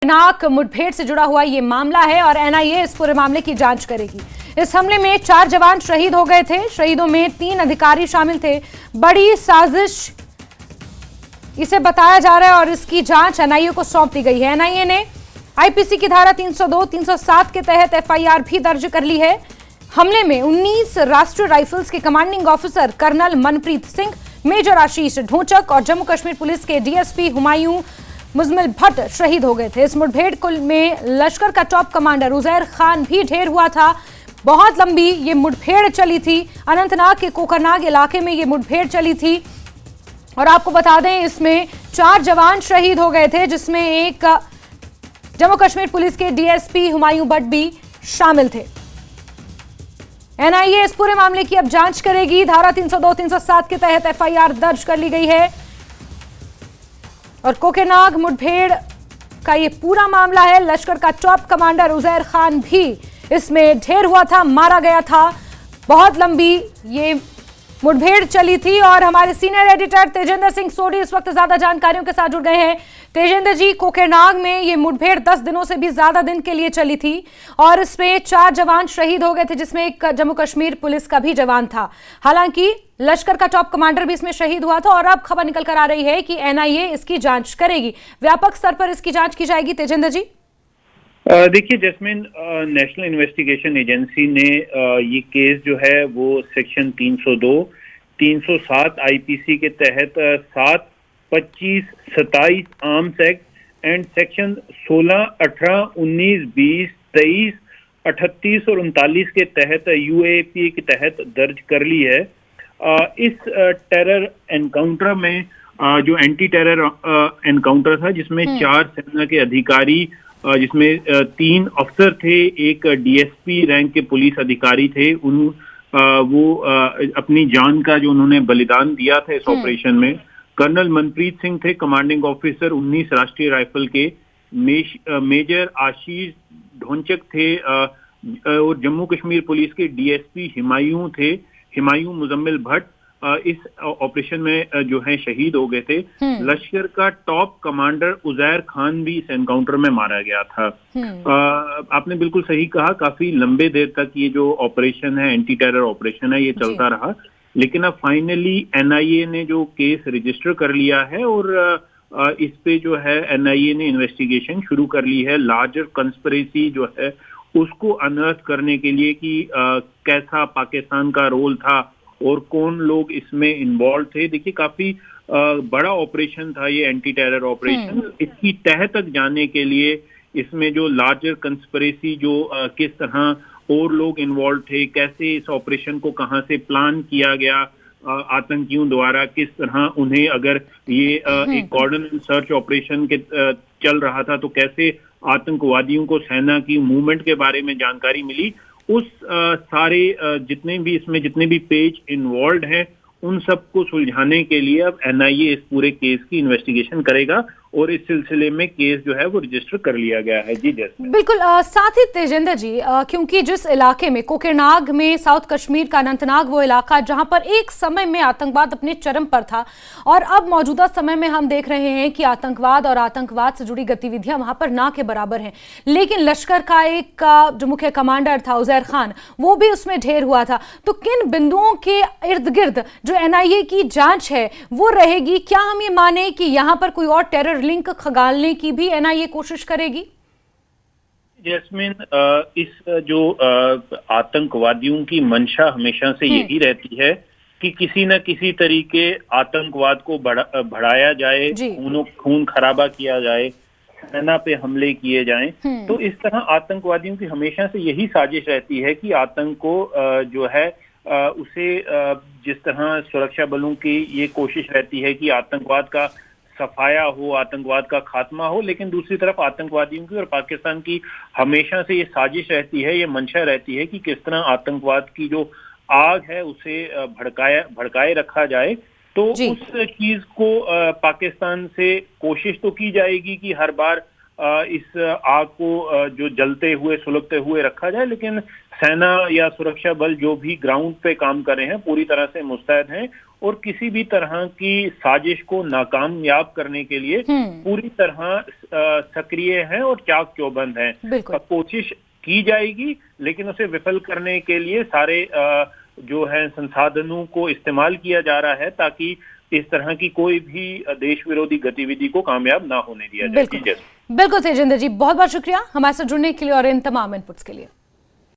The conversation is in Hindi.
नाक मुठभेड़ से जुड़ा हुआ ये मामला है और एनआईए इस पूरे मामले की जांच करेगी। इस हमले में 4 जवान शहीद हो गए थे। शहीदों में 3 अधिकारी शामिल थे। बड़ी साजिश इसे बताया जा रहा है और इसकी जांच एनआईए को सौंप दी गई है। एनआईए ने आईपीसी की धारा 302, 307 के तहत एफआईआर भी दर्ज कर ली है। हमले में 19 राष्ट्रीय राइफल्स के commanding officer colonel Manpreet Singh, major Ashish Dhonchak और जम्मू कश्मीर पुलिस के डीएसपी हुमायूं मुजम्मिल भट्ट शहीद हो गए थे। इस मुठभेड़ में लश्कर का टॉप कमांडर उजैर खान भी ढेर हुआ था। बहुत लंबी ये मुठभेड़ चली थी। अनंतनाग के कोकरनाग इलाके में ये मुठभेड़ चली थी और आपको बता दें इसमें 4 जवान शहीद हो गए थे, जिसमें एक जम्मू कश्मीर पुलिस के डीएसपी हुमायूं भट्ट भी शामिल थे। एनआईए इस पूरे मामले की अब जांच करेगी। धारा 302, 307 के तहत एफआईआर दर्ज कर ली गई है और कोकरनाग मुठभेड़ का ये पूरा मामला है। लश्कर का टॉप कमांडर उजैर खान भी इसमें ढेर हुआ था, मारा गया था। बहुत लंबी ये मुठभेड़ चली थी और हमारे सीनियर एडिटर तेजेंद्र सिंह सोडी इस वक्त ज्यादा जानकारियों के साथ जुड़ गए हैं। तेजेंद्र जी, कोकरनाग में ये मुठभेड़ 10 दिनों से भी ज्यादा दिन के लिए चली थी और इसमें 4 जवान शहीद हो गए थे, जिसमें एक जम्मू कश्मीर पुलिस का भी जवान था। हालांकि लश्कर का टॉप कमांडर भी इसमें शहीद हुआ था और अब खबर निकल कर आ रही है कि एनआईए इसकी जांच करेगी। व्यापक स्तर पर इसकी जांच की जाएगी। तेजेंद्र जी, देखिए जैस्मिन, नेशनल इन्वेस्टिगेशन एजेंसी ने ये केस जो है वो सेक्शन 302, 307 आईपीसी के तहत 7, 25, 27 आर्म्स एक्ट एंड सेक्शन 16, 18, 19, 20, 23, 38 और 39 के तहत यूएपी के तहत दर्ज कर ली है। इस टेरर एनकाउंटर में जो एंटी टेरर एनकाउंटर था, जिसमें 4 सेना के अधिकारी, जिसमें 3 अफसर थे, एक डीएसपी रैंक के पुलिस अधिकारी थे, वो अपनी जान का जो उन्होंने बलिदान दिया था इस ऑपरेशन में। कर्नल मनप्रीत सिंह थे कमांडिंग ऑफिसर 19 राष्ट्रीय राइफल के। मेजर आशीष ढोंचक थे और जम्मू कश्मीर पुलिस के डीएसपी हुमायूं मुजम्मिल भट्ट इस ऑपरेशन में जो है शहीद हो गए थे। लश्कर का टॉप कमांडर उजैर खान भी इस एनकाउंटर में मारा गया था। आपने बिल्कुल सही कहा, काफी लंबे देर तक ये जो ऑपरेशन है, एंटी टेरर ऑपरेशन है, ये चलता रहा। लेकिन अब फाइनली एनआईए ने जो केस रजिस्टर कर लिया है और इस पे जो है एनआईए ने इन्वेस्टिगेशन शुरू कर ली है। लार्जर कंस्पिरेसी जो है उसको अनर्थ करने के लिए कि कैसा पाकिस्तान का रोल था और कौन लोग इसमें इन्वॉल्व थे। देखिए काफी बड़ा ऑपरेशन था ये एंटी टेरर ऑपरेशन। इसकी तह तक जाने के लिए इसमें जो लार्जर कंस्पिरेसी, जो किस तरह और लोग इन्वॉल्व थे, कैसे इस ऑपरेशन को कहां से प्लान किया गया आतंकियों द्वारा, किस तरह उन्हें, अगर ये एक कॉर्डन सर्च ऑपरेशन के चल रहा था तो कैसे आतंकवादियों को सेना की मूवमेंट के बारे में जानकारी मिली। उस सारे जितने भी पेज इन्वॉल्व हैं, उन सबको सुलझाने के लिए अब एनआईए इस पूरे केस की इन्वेस्टिगेशन करेगा और इस सिलसिले में केस जो है वो रजिस्टर कर लिया गया है। जी जैसे बिल्कुल। साथ ही तेजेंद्र जी, क्योंकि जिस इलाके में कोकरनाग में साउथ कश्मीर का अनंतनाग वो इलाका जहां पर एक समय में आतंकवाद अपने चरम पर था और अब मौजूदा समय में हम देख रहे हैं कि आतंकवाद और आतंकवाद से जुड़ी गतिविधियां वहां पर ना के बराबर हैं। लेकिन लश्कर का एक जो मुख्य कमांडर था उजैर खान, वो भी उसमें ढेर हुआ था। तो किन बिंदुओं के इर्द गिर्द जो एनआईए की जांच है वो रहेगी? क्या हम ये माने कि यहाँ पर कोई और टेरर लिंक खगालने की भी एनआईए कोशिश करेगी? जैस्मिन, इस जो आतंकवादियों की मंशा हमेशा से यही रहती है कि किसी न किसी तरीके आतंकवाद को बढ़ाया जाए, खून खराबा किया जाए, सेना पे हमले किए जाएं। तो इस तरह आतंकवादियों की हमेशा से यही साजिश रहती है कि आतंक को जो है उसे जिस तरह सुरक्षा बलों की ये कोशिश रहती है कि आतंकवाद का सफाया हो, आतंकवाद का खात्मा हो, लेकिन दूसरी तरफ आतंकवादियों की और पाकिस्तान की हमेशा से ये साजिश रहती है, ये मंशा रहती है कि किस तरह आतंकवाद की जो आग है उसे भड़काए रखा जाए। तो उस चीज को पाकिस्तान से कोशिश तो की जाएगी कि हर बार इस आग को जो जलते हुए सुलगते हुए रखा जाए, लेकिन सेना या सुरक्षा बल जो भी ग्राउंड पे काम कर रहे हैं पूरी तरह से मुस्तैद हैं और किसी भी तरह की साजिश को नाकामयाब करने के लिए पूरी तरह सक्रिय हैं और चाक चौबंद हैं। कोशिश की जाएगी, लेकिन उसे विफल करने के लिए सारे जो है संसाधनों को इस्तेमाल किया जा रहा है ताकि इस तरह की कोई भी देश विरोधी गतिविधि को कामयाब ना होने दिया जाए। बिल्कुल तेजिंदर जी, बहुत बहुत शुक्रिया हमारे साथ जुड़ने के लिए और इन तमाम इनपुट्स के लिए।